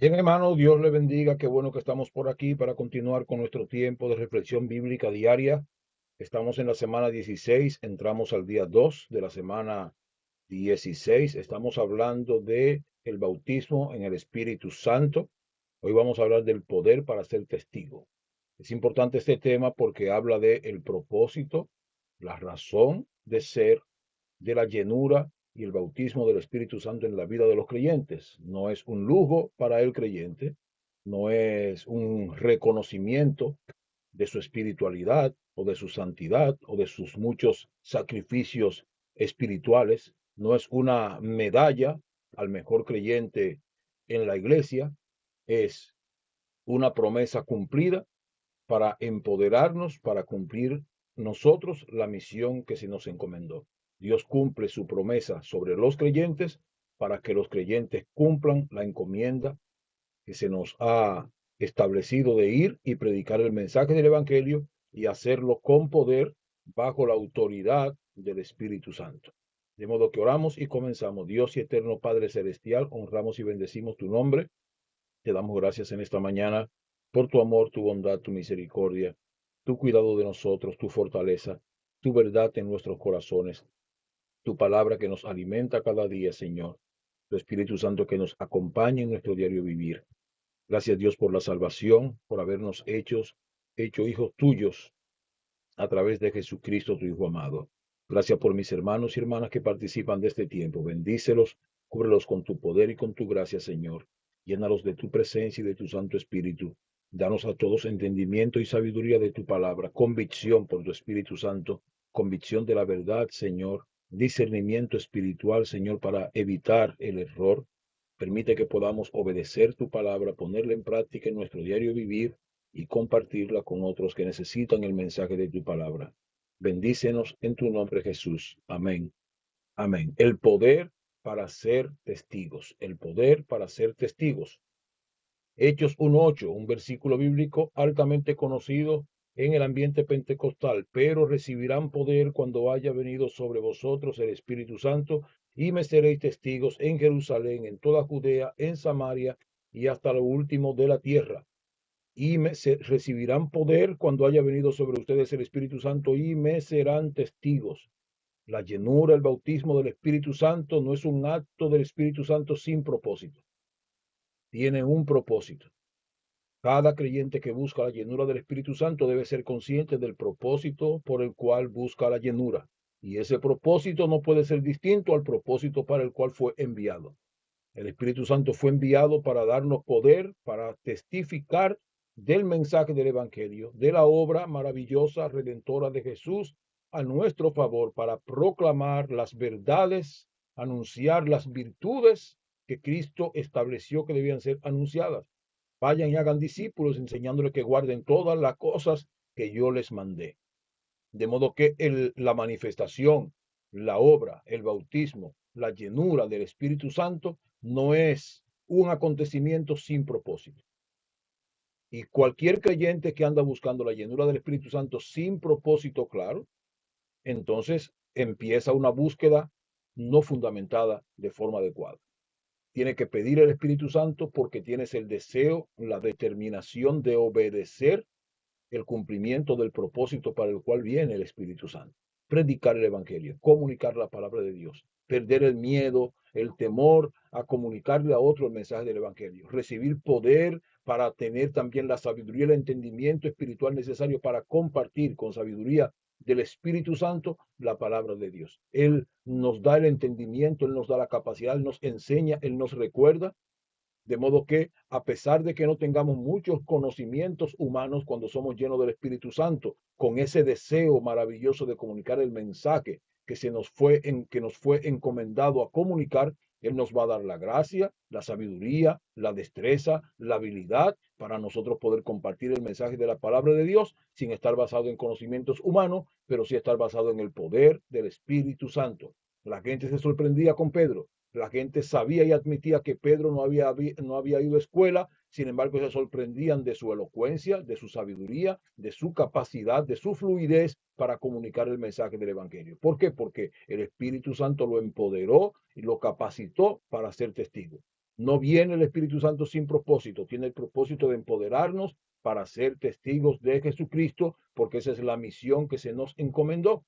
Bien, hermano, Dios le bendiga. Qué bueno que estamos por aquí para continuar con nuestro tiempo de reflexión bíblica diaria. Estamos en la semana 16, entramos al día 2 de la semana 16. Estamos hablando de el bautismo en el Espíritu Santo. Hoy vamos a hablar del poder para ser testigo. Es importante este tema porque habla de el propósito, la razón de ser de la llenura y el bautismo del Espíritu Santo en la vida de los creyentes. No es un lujo para el creyente, no es un reconocimiento de su espiritualidad o de su santidad o de sus muchos sacrificios espirituales, no es una medalla al mejor creyente en la iglesia, es una promesa cumplida para empoderarnos, para cumplir nosotros la misión que se nos encomendó. Dios cumple su promesa sobre los creyentes para que los creyentes cumplan la encomienda que se nos ha establecido de ir y predicar el mensaje del Evangelio y hacerlo con poder bajo la autoridad del Espíritu Santo. De modo que oramos y comenzamos. Dios y eterno Padre Celestial, honramos y bendecimos tu nombre. Te damos gracias en esta mañana por tu amor, tu bondad, tu misericordia, tu cuidado de nosotros, tu fortaleza, tu verdad en nuestros corazones, tu palabra que nos alimenta cada día, Señor, tu Espíritu Santo que nos acompaña en nuestro diario vivir. Gracias, Dios, por la salvación, por habernos hecho hijos tuyos a través de Jesucristo, tu Hijo amado. Gracias por mis hermanos y hermanas que participan de este tiempo. Bendícelos, cúbrelos con tu poder y con tu gracia, Señor. Llénalos de tu presencia y de tu Santo Espíritu. Danos a todos entendimiento y sabiduría de tu palabra, convicción por tu Espíritu Santo, convicción de la verdad, Señor, discernimiento espiritual, Señor, para evitar el error. Permite que podamos obedecer tu palabra, ponerla en práctica en nuestro diario vivir y compartirla con otros que necesitan el mensaje de tu palabra. Bendícenos en tu nombre, Jesús. Amén. Amén. El poder para ser testigos. El poder para ser testigos. Hechos 1:8, un versículo bíblico altamente conocido en el ambiente pentecostal, pero recibirán poder cuando haya venido sobre vosotros el Espíritu Santo y me seréis testigos en Jerusalén, en toda Judea, en Samaria y hasta lo último de la tierra. Recibirán poder cuando haya venido sobre ustedes el Espíritu Santo y me serán testigos. La llenura, el bautismo del Espíritu Santo no es un acto del Espíritu Santo sin propósito. Tiene un propósito. Cada creyente que busca la llenura del Espíritu Santo debe ser consciente del propósito por el cual busca la llenura. Y ese propósito no puede ser distinto al propósito para el cual fue enviado. El Espíritu Santo fue enviado para darnos poder, para testificar del mensaje del Evangelio, de la obra maravillosa, redentora de Jesús a nuestro favor, para proclamar las verdades, anunciar las virtudes que Cristo estableció que debían ser anunciadas. Vayan y hagan discípulos enseñándoles que guarden todas las cosas que yo les mandé. De modo que la manifestación, la obra, el bautismo, la llenura del Espíritu Santo no es un acontecimiento sin propósito. Y cualquier creyente que anda buscando la llenura del Espíritu Santo sin propósito claro, entonces empieza una búsqueda no fundamentada de forma adecuada. Tiene que pedir el Espíritu Santo porque tienes el deseo, la determinación de obedecer el cumplimiento del propósito para el cual viene el Espíritu Santo. Predicar el Evangelio, comunicar la palabra de Dios, perder el miedo, el temor a comunicarle a otro el mensaje del Evangelio, recibir poder para tener también la sabiduría y el entendimiento espiritual necesario para compartir con sabiduría del Espíritu Santo la palabra de Dios. Él nos da el entendimiento, Él nos da la capacidad, Él nos enseña, Él nos recuerda, de modo que, a pesar de que no tengamos muchos conocimientos humanos cuando somos llenos del Espíritu Santo, con ese deseo maravilloso de comunicar el mensaje que nos fue encomendado a comunicar, Él nos va a dar la gracia, la sabiduría, la destreza, la habilidad para nosotros poder compartir el mensaje de la palabra de Dios sin estar basado en conocimientos humanos, pero sí estar basado en el poder del Espíritu Santo. La gente se sorprendía con Pedro. La gente sabía y admitía que Pedro no había ido a escuela, sin embargo se sorprendían de su elocuencia, de su sabiduría, de su capacidad, de su fluidez para comunicar el mensaje del Evangelio. ¿Por qué? Porque el Espíritu Santo lo empoderó y lo capacitó para ser testigo. No viene el Espíritu Santo sin propósito, tiene el propósito de empoderarnos para ser testigos de Jesucristo, porque esa es la misión que se nos encomendó.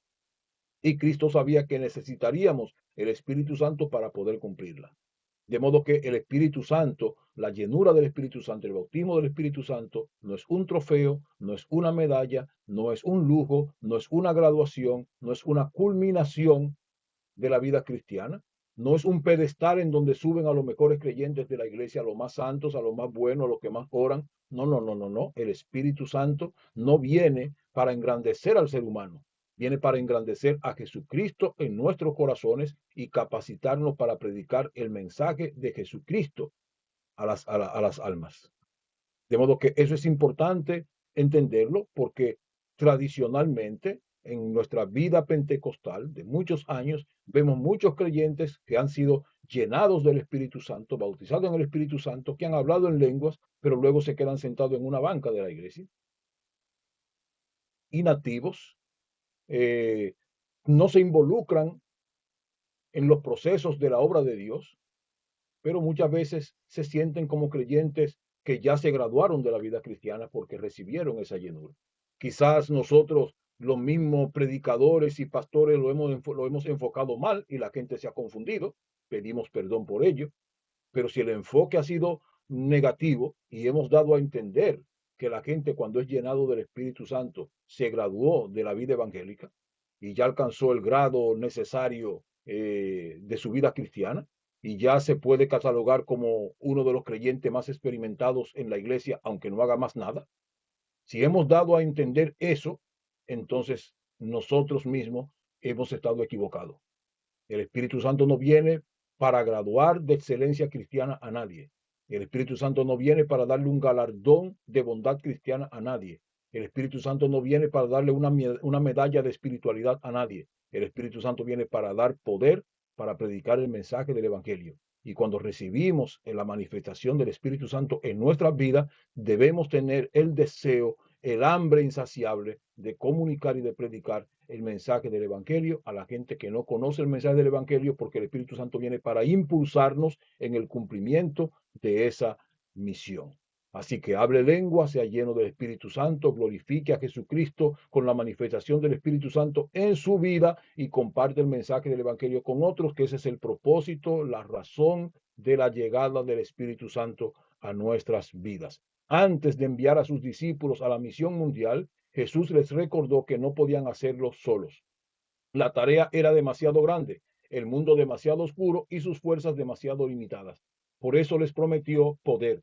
Y Cristo sabía que necesitaríamos el Espíritu Santo para poder cumplirla. De modo que el Espíritu Santo, la llenura del Espíritu Santo, el bautismo del Espíritu Santo, no es un trofeo, no es una medalla, no es un lujo, no es una graduación, no es una culminación de la vida cristiana. No es un pedestal en donde suben a los mejores creyentes de la iglesia, a los más santos, a los más buenos, a los que más oran. No, no, no, no, no. El Espíritu Santo no viene para engrandecer al ser humano. Viene para engrandecer a Jesucristo en nuestros corazones y capacitarnos para predicar el mensaje de Jesucristo a las almas. De modo que eso es importante entenderlo porque tradicionalmente en nuestra vida pentecostal de muchos años vemos muchos creyentes que han sido llenados del Espíritu Santo, bautizados en el Espíritu Santo, que han hablado en lenguas, pero luego se quedan sentados en una banca de la iglesia, inactivos, eh, no se involucran en los procesos de la obra de Dios, pero muchas veces se sienten como creyentes que ya se graduaron de la vida cristiana porque recibieron esa llenura. Quizás nosotros, los mismos predicadores y pastores, lo hemos enfocado mal y la gente se ha confundido. Pedimos perdón por ello, pero si el enfoque ha sido negativo y hemos dado a entender que la gente cuando es llenado del Espíritu Santo se graduó de la vida evangélica y ya alcanzó el grado necesario de su vida cristiana y ya se puede catalogar como uno de los creyentes más experimentados en la iglesia, aunque no haga más nada. Si hemos dado a entender eso, entonces nosotros mismos hemos estado equivocados. El Espíritu Santo no viene para graduar de excelencia cristiana a nadie. El Espíritu Santo no viene para darle un galardón de bondad cristiana a nadie. El Espíritu Santo no viene para darle una medalla de espiritualidad a nadie. El Espíritu Santo viene para dar poder, para predicar el mensaje del Evangelio. Y cuando recibimos la manifestación del Espíritu Santo en nuestras vidas, debemos tener el deseo, el hambre insaciable de comunicar y de predicar el mensaje del Evangelio a la gente que no conoce el mensaje del Evangelio, porque el Espíritu Santo viene para impulsarnos en el cumplimiento de esa misión. Así que hable lengua, sea lleno del Espíritu Santo, glorifique a Jesucristo con la manifestación del Espíritu Santo en su vida y comparte el mensaje del Evangelio con otros, que ese es el propósito, la razón de la llegada del Espíritu Santo a nuestras vidas. Antes de enviar a sus discípulos a la misión mundial, Jesús les recordó que no podían hacerlo solos. La tarea era demasiado grande, el mundo demasiado oscuro y sus fuerzas demasiado limitadas. Por eso les prometió poder,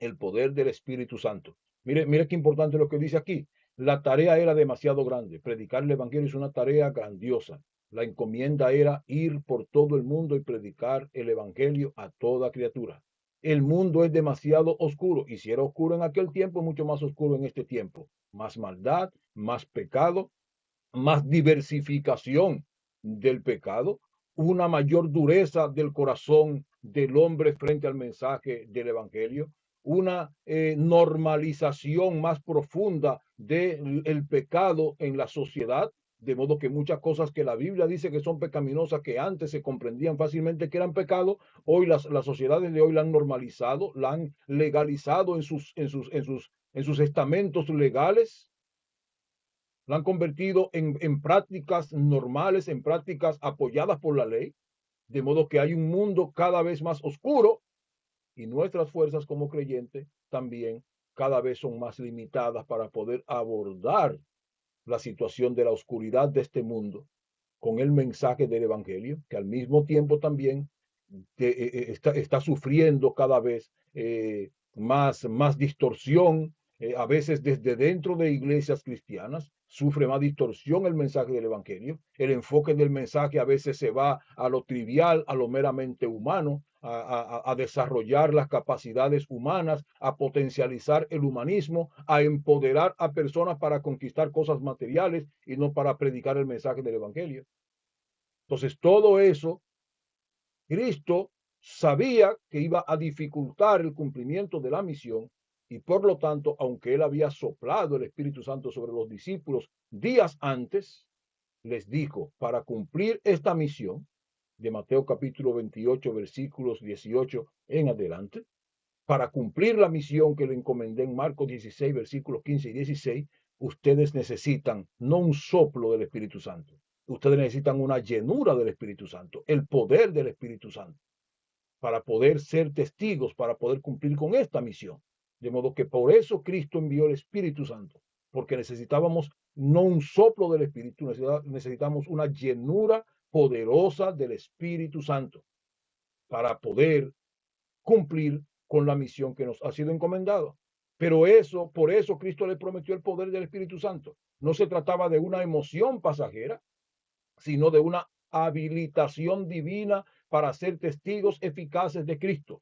el poder del Espíritu Santo. Mire, mire qué importante lo que dice aquí. La tarea era demasiado grande. Predicar el Evangelio es una tarea grandiosa. La encomienda era ir por todo el mundo y predicar el Evangelio a toda criatura. El mundo es demasiado oscuro y si era oscuro en aquel tiempo, mucho más oscuro en este tiempo. Más maldad, más pecado, más diversificación del pecado, una mayor dureza del corazón del hombre frente al mensaje del Evangelio, una normalización más profunda del pecado en la sociedad, de modo que muchas cosas que la Biblia dice que son pecaminosas, que antes se comprendían fácilmente que eran pecado, hoy las sociedades de hoy la han normalizado, la han legalizado en sus estamentos legales, la han convertido en prácticas normales, en prácticas apoyadas por la ley, de modo que hay un mundo cada vez más oscuro y nuestras fuerzas como creyentes también cada vez son más limitadas para poder abordar la situación de la oscuridad de este mundo con el mensaje del Evangelio, que al mismo tiempo también está sufriendo cada vez más distorsión, a veces desde dentro de iglesias cristianas, sufre más distorsión el mensaje del Evangelio. El enfoque del mensaje a veces se va a lo trivial, a lo meramente humano, a desarrollar las capacidades humanas, a potencializar el humanismo, a empoderar a personas para conquistar cosas materiales y no para predicar el mensaje del Evangelio. Entonces, todo eso Cristo sabía que iba a dificultar el cumplimiento de la misión y por lo tanto, aunque él había soplado el Espíritu Santo sobre los discípulos días antes, les dijo, para cumplir esta misión, de Mateo capítulo 28, versículos 18 en adelante, para cumplir la misión que le encomendé en Marcos 16, versículos 15 y 16, ustedes necesitan no un soplo del Espíritu Santo, ustedes necesitan una llenura del Espíritu Santo, el poder del Espíritu Santo, para poder ser testigos, para poder cumplir con esta misión. De modo que por eso Cristo envió el Espíritu Santo, porque necesitábamos no un soplo del Espíritu, necesitamos una llenura poderosa del Espíritu Santo para poder cumplir con la misión que nos ha sido encomendada. Pero eso, por eso Cristo le prometió el poder del Espíritu Santo. No se trataba de una emoción pasajera, sino de una habilitación divina para ser testigos eficaces de Cristo.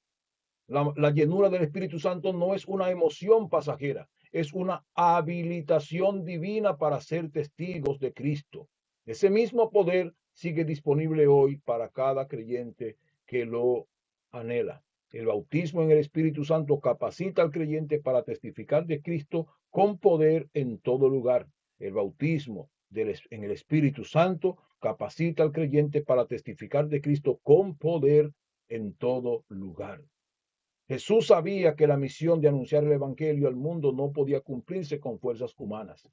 La llenura del Espíritu Santo no es una emoción pasajera, es una habilitación divina para ser testigos de Cristo. Ese mismo poder sigue disponible hoy para cada creyente que lo anhela. El bautismo en el Espíritu Santo capacita al creyente para testificar de Cristo con poder en todo lugar. El bautismo en el Espíritu Santo capacita al creyente para testificar de Cristo con poder en todo lugar. Jesús sabía que la misión de anunciar el Evangelio al mundo no podía cumplirse con fuerzas humanas.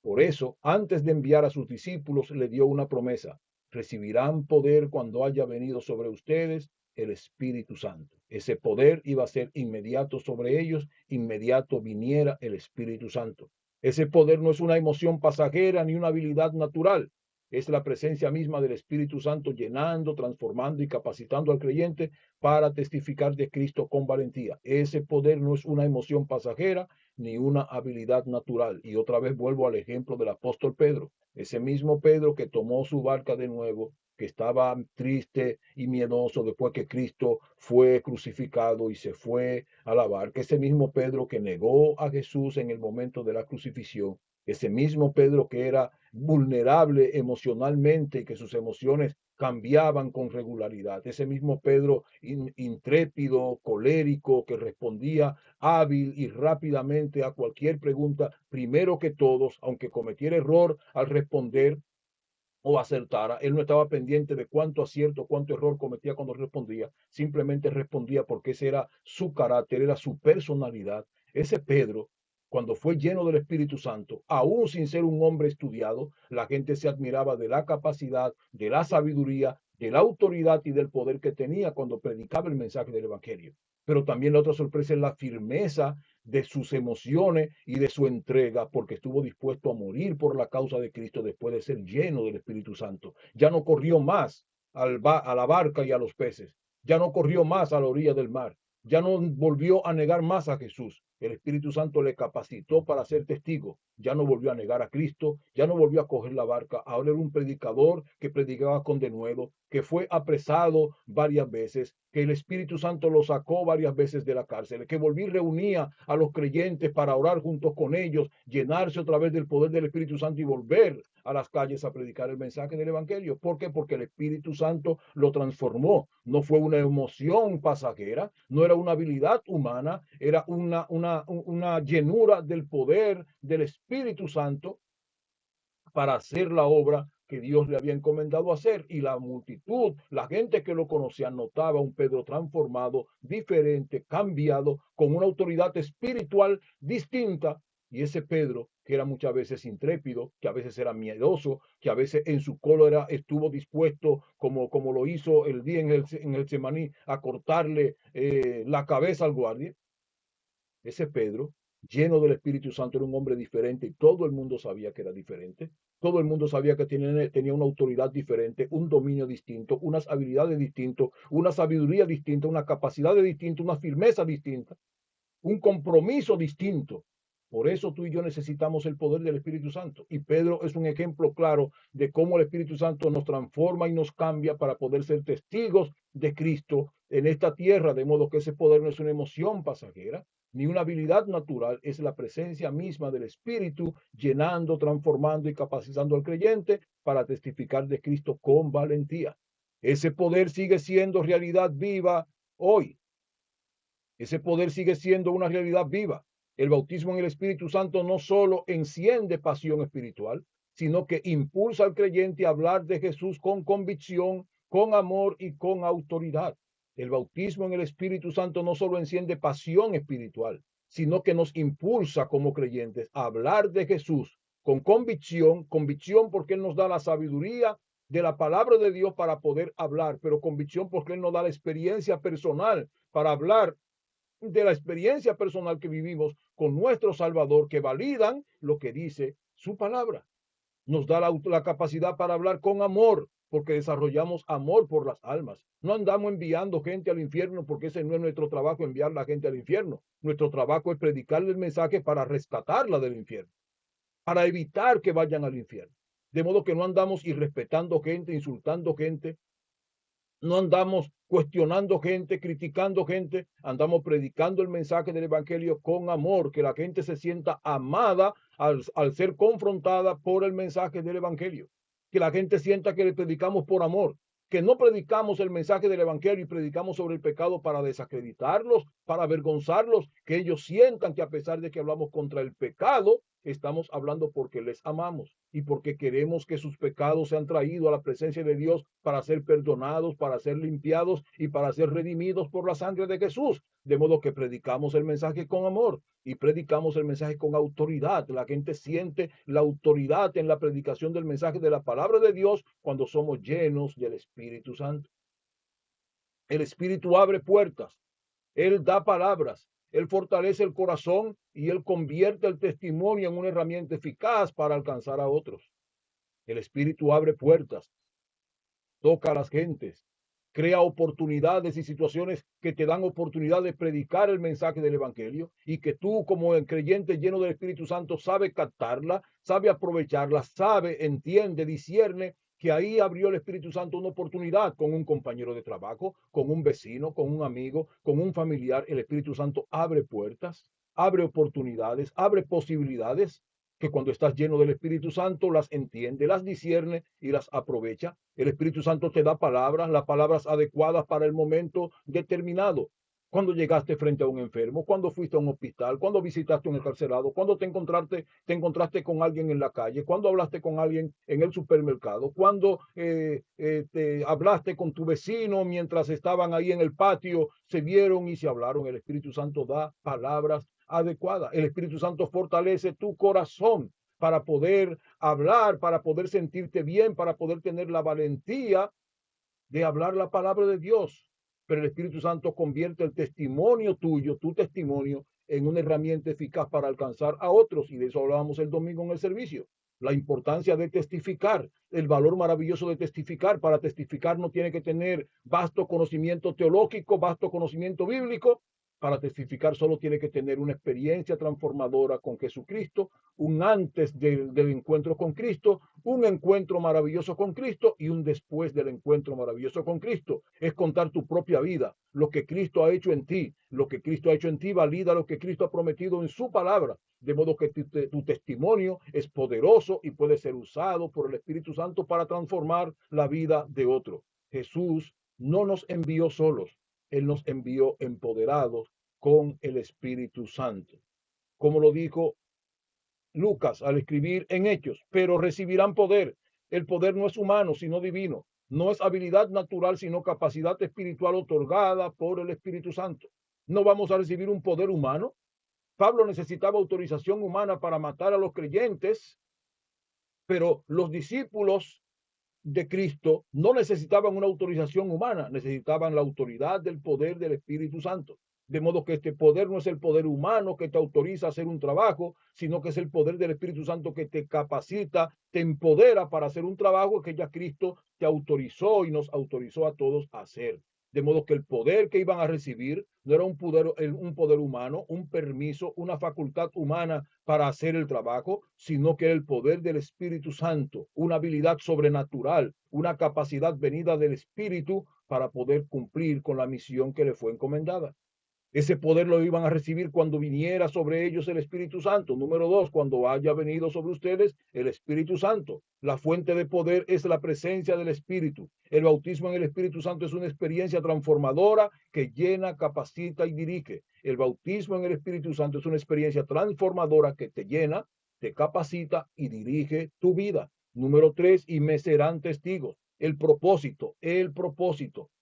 Por eso, antes de enviar a sus discípulos, le dio una promesa. Recibirán poder cuando haya venido sobre ustedes el Espíritu Santo. Ese poder iba a ser inmediato sobre ellos, inmediato viniera el Espíritu Santo. Ese poder no es una emoción pasajera ni una habilidad natural. Es la presencia misma del Espíritu Santo llenando, transformando y capacitando al creyente para testificar de Cristo con valentía. Ese poder no es una emoción pasajera ni una habilidad natural. Y otra vez vuelvo al ejemplo del apóstol Pedro, ese mismo Pedro que tomó su barca de nuevo, que estaba triste y miedoso después que Cristo fue crucificado y se fue a la barca, ese mismo Pedro que negó a Jesús en el momento de la crucifixión, ese mismo Pedro que era vulnerable emocionalmente y que sus emociones cambiaban con regularidad. Ese mismo Pedro intrépido, colérico, que respondía hábil y rápidamente a cualquier pregunta, primero que todos, aunque cometiera error al responder o acertara, él no estaba pendiente de cuánto acierto, cuánto error cometía cuando respondía, simplemente respondía porque ese era su carácter, era su personalidad. Ese Pedro, cuando fue lleno del Espíritu Santo, aún sin ser un hombre estudiado, la gente se admiraba de la capacidad, de la sabiduría, de la autoridad y del poder que tenía cuando predicaba el mensaje del Evangelio. Pero también la otra sorpresa es la firmeza de sus emociones y de su entrega, porque estuvo dispuesto a morir por la causa de Cristo después de ser lleno del Espíritu Santo. Ya no corrió más a la barca y a los peces, ya no corrió más a la orilla del mar, ya no volvió a negar más a Jesús. El Espíritu Santo le capacitó para ser testigo. Ya no volvió a negar a Cristo, ya no volvió a coger la barca. Ahora era un predicador que predicaba con denuedo, que fue apresado varias veces, que el Espíritu Santo lo sacó varias veces de la cárcel, que volvió y reunía a los creyentes para orar juntos con ellos, llenarse otra vez del poder del Espíritu Santo y volver a las calles a predicar el mensaje del Evangelio. ¿Por qué? Porque el Espíritu Santo lo transformó. No fue una emoción pasajera, no era una habilidad humana, era una llenura del poder del Espíritu Santo para hacer la obra que Dios le había encomendado hacer. Y la multitud, la gente que lo conocía, notaba un Pedro transformado, diferente, cambiado, con una autoridad espiritual distinta. Y ese Pedro, que era muchas veces intrépido, que a veces era miedoso, que a veces en su cólera estuvo dispuesto, como lo hizo el día en el Semaní, a cortarle la cabeza al guardia. Ese Pedro, lleno del Espíritu Santo, era un hombre diferente y todo el mundo sabía que era diferente. Todo el mundo sabía que tenía una autoridad diferente, un dominio distinto, unas habilidades distintas, una sabiduría distinta, una capacidad distinta, una firmeza distinta, un compromiso distinto. Por eso tú y yo necesitamos el poder del Espíritu Santo. Y Pedro es un ejemplo claro de cómo el Espíritu Santo nos transforma y nos cambia para poder ser testigos de Cristo en esta tierra, de modo que ese poder no es una emoción pasajera, ni una habilidad natural, es la presencia misma del Espíritu llenando, transformando y capacitando al creyente para testificar de Cristo con valentía. Ese poder sigue siendo realidad viva hoy. Ese poder sigue siendo una realidad viva. El bautismo en el Espíritu Santo no solo enciende pasión espiritual, sino que impulsa al creyente a hablar de Jesús con convicción, con amor y con autoridad. El bautismo en el Espíritu Santo no solo enciende pasión espiritual, sino que nos impulsa como creyentes a hablar de Jesús con convicción, convicción porque Él nos da la sabiduría de la palabra de Dios para poder hablar, pero convicción porque Él nos da la experiencia personal para hablar de la experiencia personal que vivimos con nuestro Salvador, que validan lo que dice su palabra. Nos da la capacidad para hablar con amor, porque desarrollamos amor por las almas. No andamos enviando gente al infierno, porque ese no es nuestro trabajo, enviar la gente al infierno. Nuestro trabajo es predicarle el mensaje para rescatarla del infierno, para evitar que vayan al infierno. De modo que no andamos irrespetando gente, insultando gente, no andamos cuestionando gente, criticando gente, andamos predicando el mensaje del Evangelio con amor, que la gente se sienta amada al ser confrontada por el mensaje del Evangelio, que la gente sienta que le predicamos por amor, que no predicamos el mensaje del Evangelio y predicamos sobre el pecado para desacreditarlos, para avergonzarlos, que ellos sientan que a pesar de que hablamos contra el pecado, estamos hablando porque les amamos y porque queremos que sus pecados sean traídos a la presencia de Dios para ser perdonados, para ser limpiados y para ser redimidos por la sangre de Jesús. De modo que predicamos el mensaje con amor y predicamos el mensaje con autoridad. La gente siente la autoridad en la predicación del mensaje de la palabra de Dios cuando somos llenos del Espíritu Santo. El Espíritu abre puertas, Él da palabras, Él fortalece el corazón y Él convierte el testimonio en una herramienta eficaz para alcanzar a otros. El Espíritu abre puertas, toca a las gentes, crea oportunidades y situaciones que te dan oportunidad de predicar el mensaje del Evangelio y que tú como el creyente lleno del Espíritu Santo sabe captarla, sabe aprovecharla, sabe, entiende, discierne que ahí abrió el Espíritu Santo una oportunidad con un compañero de trabajo, con un vecino, con un amigo, con un familiar. El Espíritu Santo abre puertas, abre oportunidades, abre posibilidades que cuando estás lleno del Espíritu Santo las entiende, las discierne y las aprovecha. El Espíritu Santo te da palabras, las palabras adecuadas para el momento determinado. Cuando llegaste frente a un enfermo, cuando fuiste a un hospital, cuando visitaste un encarcelado, cuando te encontraste con alguien en la calle, cuando hablaste con alguien en el supermercado, cuando te hablaste con tu vecino mientras estaban ahí en el patio, se vieron y se hablaron. El Espíritu Santo da palabras adecuada. El Espíritu Santo fortalece tu corazón para poder hablar, para poder sentirte bien, para poder tener la valentía de hablar la palabra de Dios. Pero el Espíritu Santo convierte el testimonio tuyo, tu testimonio, en una herramienta eficaz para alcanzar a otros. Y de eso hablábamos el domingo en el servicio. La importancia de testificar, el valor maravilloso de testificar. Para testificar no tiene que tener vasto conocimiento teológico, vasto conocimiento bíblico. Para testificar solo tiene que tener una experiencia transformadora con Jesucristo, un antes del encuentro con Cristo, un encuentro maravilloso con Cristo y un después del encuentro maravilloso con Cristo. Es contar tu propia vida, lo que Cristo ha hecho en ti. Lo que Cristo ha hecho en ti valida lo que Cristo ha prometido en su palabra. De modo que tu testimonio es poderoso y puede ser usado por el Espíritu Santo para transformar la vida de otro. Jesús no nos envió solos, Él nos envió empoderados con el Espíritu Santo. Como lo dijo Lucas al escribir en Hechos, pero recibirán poder. El poder no es humano, sino divino. No es habilidad natural, sino capacidad espiritual otorgada por el Espíritu Santo. No vamos a recibir un poder humano. Pablo necesitaba autorización humana para matar a los creyentes, pero los discípulos de Cristo no necesitaban una autorización humana, necesitaban la autoridad del poder del Espíritu Santo. De modo que este poder no es el poder humano que te autoriza a hacer un trabajo, sino que es el poder del Espíritu Santo que te capacita, te empodera para hacer un trabajo que ya Cristo te autorizó y nos autorizó a todos a hacer. De modo que el poder que iban a recibir no era un poder humano, un permiso, una facultad humana para hacer el trabajo, sino que era el poder del Espíritu Santo, una habilidad sobrenatural, una capacidad venida del Espíritu para poder cumplir con la misión que le fue encomendada. Ese poder lo iban a recibir cuando viniera sobre ellos el Espíritu Santo. Número dos, cuando haya venido sobre ustedes el Espíritu Santo. La fuente de poder es la presencia del Espíritu. El bautismo en el Espíritu Santo es una experiencia transformadora que llena, capacita y dirige. El bautismo en el Espíritu Santo es una experiencia transformadora que te llena, te capacita y dirige tu vida. Número tres, y me serán testigos. El propósito.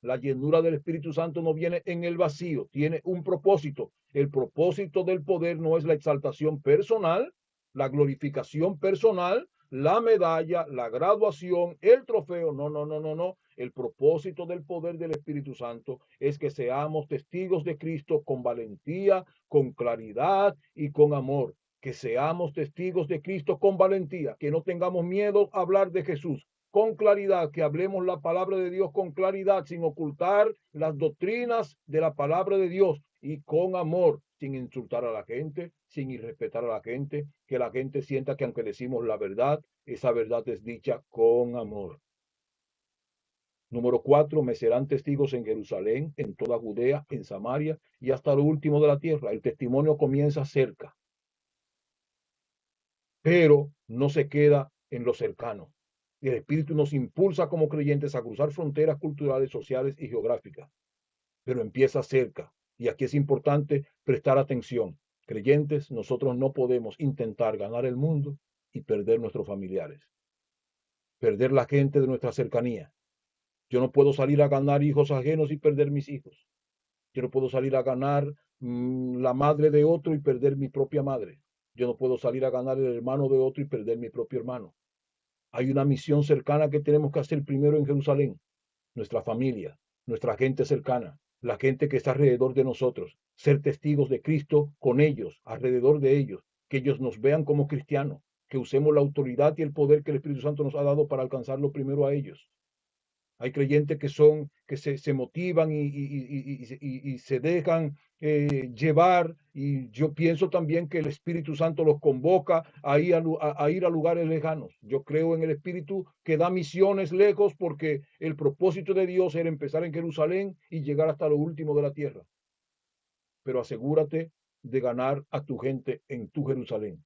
La llenura del Espíritu Santo no viene en el vacío, tiene un propósito. El propósito del poder no es la exaltación personal, la glorificación personal, la medalla, la graduación, el trofeo. No, no, no, no, no. El propósito del poder del Espíritu Santo es que seamos testigos de Cristo con valentía, con claridad y con amor. Que seamos testigos de Cristo con valentía, que no tengamos miedo a hablar de Jesús, con claridad, que hablemos la palabra de Dios con claridad, sin ocultar las doctrinas de la palabra de Dios y con amor, sin insultar a la gente, sin irrespetar a la gente, que la gente sienta que aunque decimos la verdad, esa verdad es dicha con amor. Número 4, me serán testigos en Jerusalén, en toda Judea, en Samaria y hasta lo último de la tierra. El testimonio comienza cerca, pero no se queda en lo cercano. El Espíritu nos impulsa como creyentes a cruzar fronteras culturales, sociales y geográficas, pero empieza cerca. Y aquí es importante prestar atención. Creyentes, nosotros no podemos intentar ganar el mundo y perder nuestros familiares, perder la gente de nuestra cercanía. Yo no puedo salir a ganar hijos ajenos y perder mis hijos. Yo no puedo salir a ganar la madre de otro y perder mi propia madre. Yo no puedo salir a ganar el hermano de otro y perder mi propio hermano. Hay una misión cercana que tenemos que hacer primero en Jerusalén. Nuestra familia, nuestra gente cercana, la gente que está alrededor de nosotros. Ser testigos de Cristo con ellos, alrededor de ellos. Que ellos nos vean como cristianos. Que usemos la autoridad y el poder que el Espíritu Santo nos ha dado para alcanzarlo primero a ellos. Hay creyentes que se motivan y se dejan llevar, y yo pienso también que el Espíritu Santo los convoca a ir a lugares lejanos. Yo creo en el Espíritu que da misiones lejos, porque el propósito de Dios era empezar en Jerusalén y llegar hasta lo último de la tierra. Pero asegúrate de ganar a tu gente en tu Jerusalén,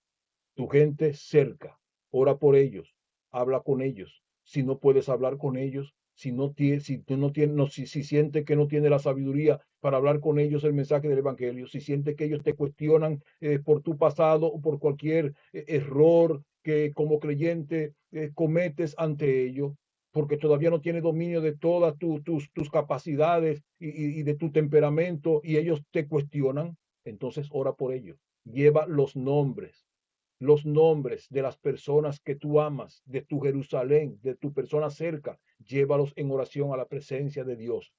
tu gente cerca. Ora por ellos, habla con ellos. Si no puedes hablar con ellos, si tú no tienes, no, si sientes que no tienes la sabiduría para hablar con ellos el mensaje del evangelio, si sientes que ellos te cuestionan por tu pasado o por cualquier error que como creyente cometes ante ellos, porque todavía no tienes dominio de todas tus capacidades y de tu temperamento, y ellos te cuestionan, entonces ora por ellos. Lleva los nombres de las personas que tú amas, de tu Jerusalén, de tu persona cerca, llévalos en oración a la presencia de Dios.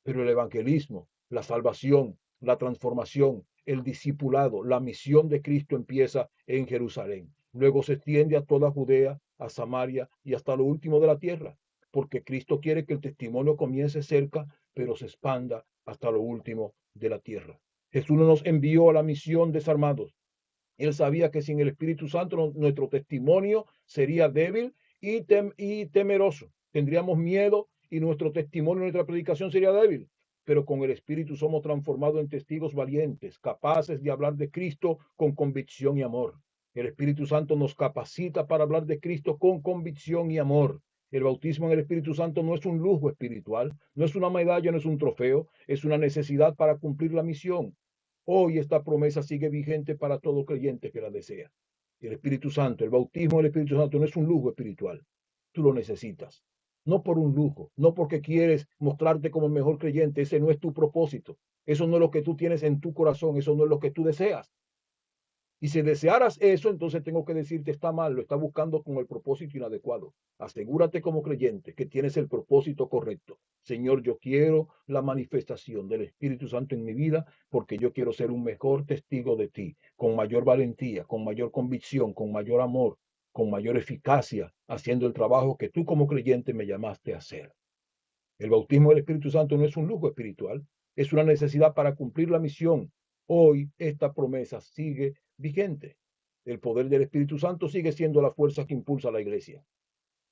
Pero el evangelismo, la salvación, la transformación, el discipulado, la misión de Cristo empieza en Jerusalén. Luego se extiende a toda Judea, a Samaria y hasta lo último de la tierra, porque Cristo quiere que el testimonio comience cerca, pero se expanda hasta lo último de la tierra. Jesús no nos envió a la misión desarmados. Él sabía que sin el Espíritu Santo nuestro testimonio sería débil y temeroso. Tendríamos miedo y nuestro testimonio, nuestra predicación sería débil. Pero con el Espíritu somos transformados en testigos valientes, capaces de hablar de Cristo con convicción y amor. El Espíritu Santo nos capacita para hablar de Cristo con convicción y amor. El bautismo en el Espíritu Santo no es un lujo espiritual, no es una medalla, no es un trofeo, es una necesidad para cumplir la misión. Hoy esta promesa sigue vigente para todo creyente que la desea. El Espíritu Santo, el bautismo del Espíritu Santo no es un lujo espiritual. Tú lo necesitas. No por un lujo, no porque quieres mostrarte como el mejor creyente. Ese no es tu propósito. Eso no es lo que tú tienes en tu corazón. Eso no es lo que tú deseas. Y si desearas eso, entonces tengo que decirte, está mal, lo está buscando con el propósito inadecuado. Asegúrate como creyente que tienes el propósito correcto. Señor, yo quiero la manifestación del Espíritu Santo en mi vida, porque yo quiero ser un mejor testigo de ti, con mayor valentía, con mayor convicción, con mayor amor, con mayor eficacia, haciendo el trabajo que tú como creyente me llamaste a hacer. El bautismo del Espíritu Santo no es un lujo espiritual, es una necesidad para cumplir la misión. Hoy esta promesa sigue vigente. El poder del Espíritu Santo sigue siendo la fuerza que impulsa a la iglesia.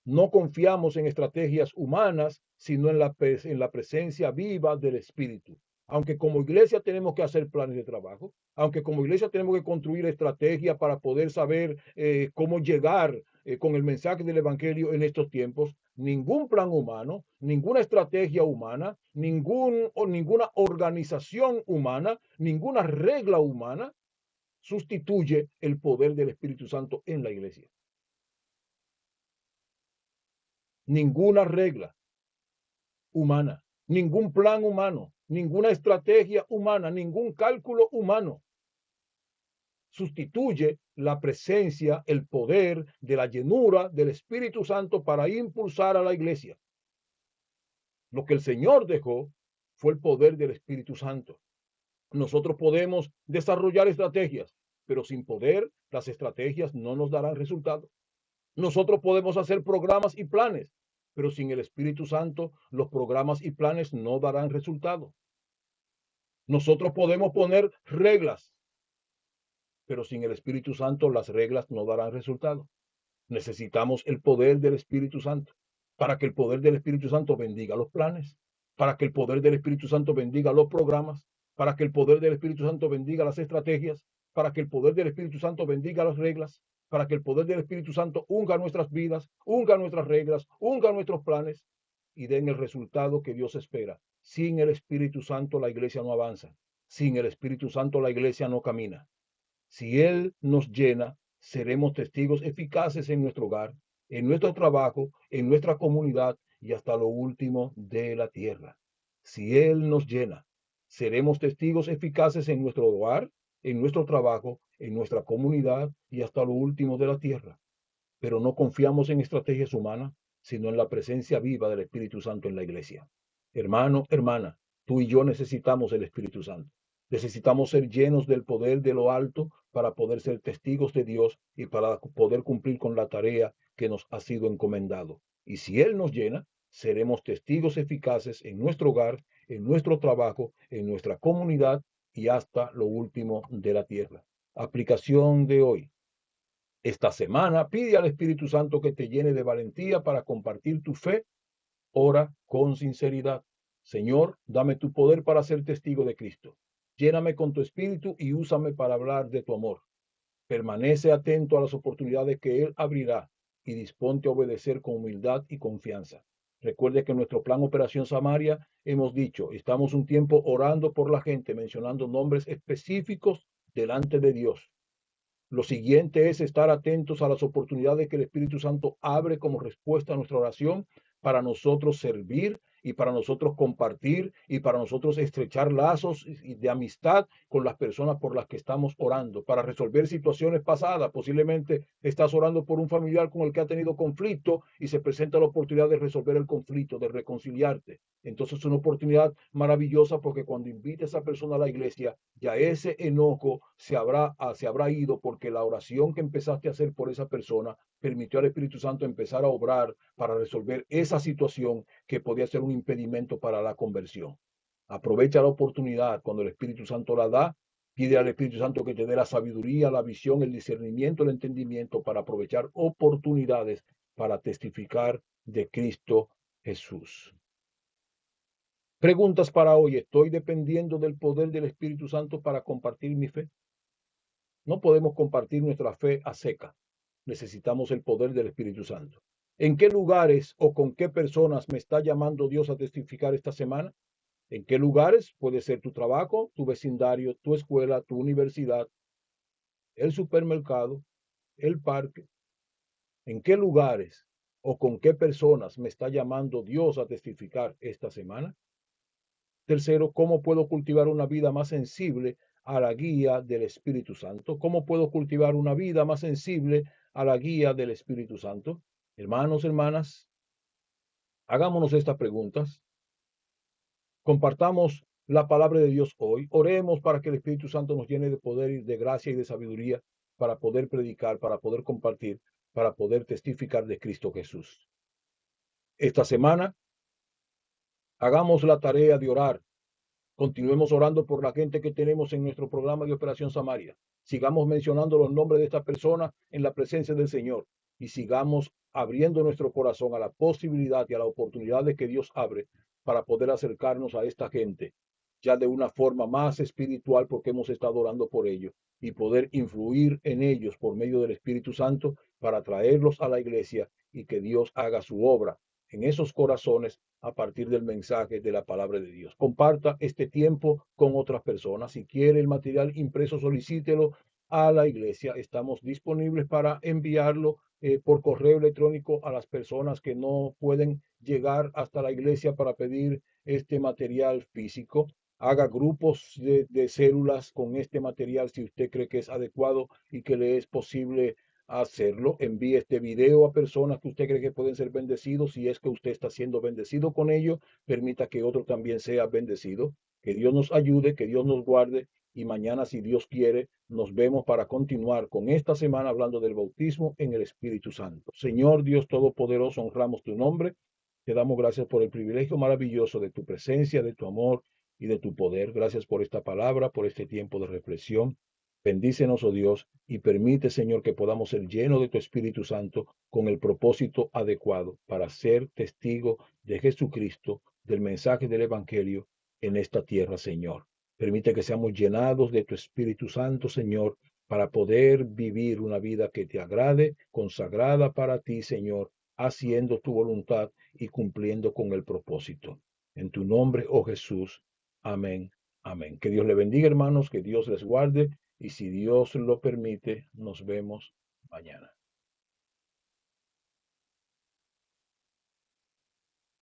No confiamos en estrategias humanas, sino en la presencia viva del Espíritu. Aunque como iglesia tenemos que hacer planes de trabajo, aunque como iglesia tenemos que construir estrategias para poder saber cómo llegar con el mensaje del Evangelio en estos tiempos, ningún plan humano, ninguna estrategia humana, ninguna organización humana, ninguna regla humana sustituye el poder del Espíritu Santo en la iglesia. ninguna regla humana, ningún plan humano, ninguna estrategia humana, ningún cálculo humano sustituye la presencia, el poder de la llenura del Espíritu Santo para impulsar a la iglesia. Lo que el Señor dejó fue el poder del Espíritu Santo. Nosotros podemos desarrollar estrategias, pero sin poder las estrategias no nos darán resultado. Nosotros podemos hacer programas y planes, pero sin el Espíritu Santo los programas y planes no darán resultado. Nosotros podemos poner reglas, pero sin el Espíritu Santo las reglas no darán resultado. Necesitamos el poder del Espíritu Santo para que el poder del Espíritu Santo bendiga los planes, para que el poder del Espíritu Santo bendiga los programas, para que el poder del Espíritu Santo bendiga las estrategias, para que el poder del Espíritu Santo bendiga las reglas, para que el poder del Espíritu Santo unga nuestras vidas, unga nuestras reglas, unga nuestros planes y den el resultado que Dios espera. Sin el Espíritu Santo la iglesia no avanza. Sin el Espíritu Santo la iglesia no camina. Si Él nos llena, seremos testigos eficaces en nuestro hogar, en nuestro trabajo, en nuestra comunidad y hasta lo último de la tierra. Si Él nos llena, seremos testigos eficaces en nuestro hogar, en nuestro trabajo, en nuestra comunidad y hasta lo último de la tierra. Pero no confiamos en estrategias humanas, sino en la presencia viva del Espíritu Santo en la iglesia. Hermano, hermana, tú y yo necesitamos el Espíritu Santo. Necesitamos ser llenos del poder de lo alto para poder ser testigos de Dios y para poder cumplir con la tarea que nos ha sido encomendado. Y si Él nos llena, seremos testigos eficaces en nuestro hogar, en nuestro trabajo, en nuestra comunidad y hasta lo último de la tierra. Aplicación de hoy. Esta semana pide al Espíritu Santo que te llene de valentía para compartir tu fe. Ora con sinceridad. Señor, dame tu poder para ser testigo de Cristo. Lléname con tu espíritu y úsame para hablar de tu amor. Permanece atento a las oportunidades que Él abrirá y disponte a obedecer con humildad y confianza. Recuerde que en nuestro plan Operación Samaria hemos dicho, estamos un tiempo orando por la gente, mencionando nombres específicos delante de Dios. Lo siguiente es estar atentos a las oportunidades que el Espíritu Santo abre como respuesta a nuestra oración para nosotros servir y para nosotros compartir y para nosotros estrechar lazos de amistad con las personas por las que estamos orando, para resolver situaciones pasadas. Posiblemente estás orando por un familiar con el que ha tenido conflicto y se presenta la oportunidad de resolver el conflicto, de reconciliarte. Entonces es una oportunidad maravillosa porque cuando invite a esa persona a la iglesia, ya ese enojo se habrá ido porque la oración que empezaste a hacer por esa persona permitió al Espíritu Santo empezar a obrar para resolver esa situación que podía ser un impedimento para la conversión. Aprovecha la oportunidad cuando el Espíritu Santo la da. Pide al Espíritu Santo que te dé la sabiduría, la visión, el discernimiento, el entendimiento para aprovechar oportunidades para testificar de Cristo Jesús. Preguntas para hoy. ¿Estoy dependiendo del poder del Espíritu Santo para compartir mi fe? No podemos compartir nuestra fe a seca. Necesitamos el poder del Espíritu Santo. ¿En qué lugares o con qué personas me está llamando Dios a testificar esta semana? ¿En qué lugares? Puede ser tu trabajo, tu vecindario, tu escuela, tu universidad, el supermercado, el parque. ¿En qué lugares o con qué personas me está llamando Dios a testificar esta semana? Tercero, ¿cómo puedo cultivar una vida más sensible a la guía del Espíritu Santo? ¿Cómo puedo cultivar una vida más sensible a la guía del Espíritu Santo? Hermanos, hermanas, hagámonos estas preguntas. Compartamos la palabra de Dios hoy. Oremos para que el Espíritu Santo nos llene de poder y de gracia y de sabiduría para poder predicar, para poder compartir, para poder testificar de Cristo Jesús. Esta semana, hagamos la tarea de orar. Continuemos orando por la gente que tenemos en nuestro programa de Operación Samaria. Sigamos mencionando los nombres de esta persona en la presencia del Señor y sigamos abriendo nuestro corazón a la posibilidad y a la oportunidad de que Dios abre para poder acercarnos a esta gente ya de una forma más espiritual porque hemos estado orando por ellos y poder influir en ellos por medio del Espíritu Santo para traerlos a la iglesia y que Dios haga su obra en esos corazones a partir del mensaje de la palabra de Dios. Comparta este tiempo con otras personas. Si quiere el material impreso, solicítelo a la iglesia. Estamos disponibles para enviarlo por correo electrónico a las personas que no pueden llegar hasta la iglesia para pedir este material físico. Haga grupos de células con este material si usted cree que es adecuado y que le es posible hacerlo. Envíe este video a personas que usted cree que pueden ser bendecidos. Si es que usted está siendo bendecido con ello, permita que otro también sea bendecido. Que Dios nos ayude, que Dios nos guarde y mañana, si Dios quiere, nos vemos para continuar con esta semana hablando del bautismo en el Espíritu Santo. Señor Dios Todopoderoso, honramos tu nombre. Te damos gracias por el privilegio maravilloso de tu presencia, de tu amor y de tu poder. Gracias por esta palabra, por este tiempo de reflexión. Bendícenos, oh Dios, y permite, Señor, que podamos ser llenos de tu Espíritu Santo con el propósito adecuado para ser testigo de Jesucristo, del mensaje del Evangelio en esta tierra, Señor. Permite que seamos llenados de tu Espíritu Santo, Señor, para poder vivir una vida que te agrade, consagrada para ti, Señor, haciendo tu voluntad y cumpliendo con el propósito. En tu nombre, oh Jesús. Amén. Amén. Que Dios le bendiga, hermanos, que Dios les guarde y si Dios lo permite, nos vemos mañana.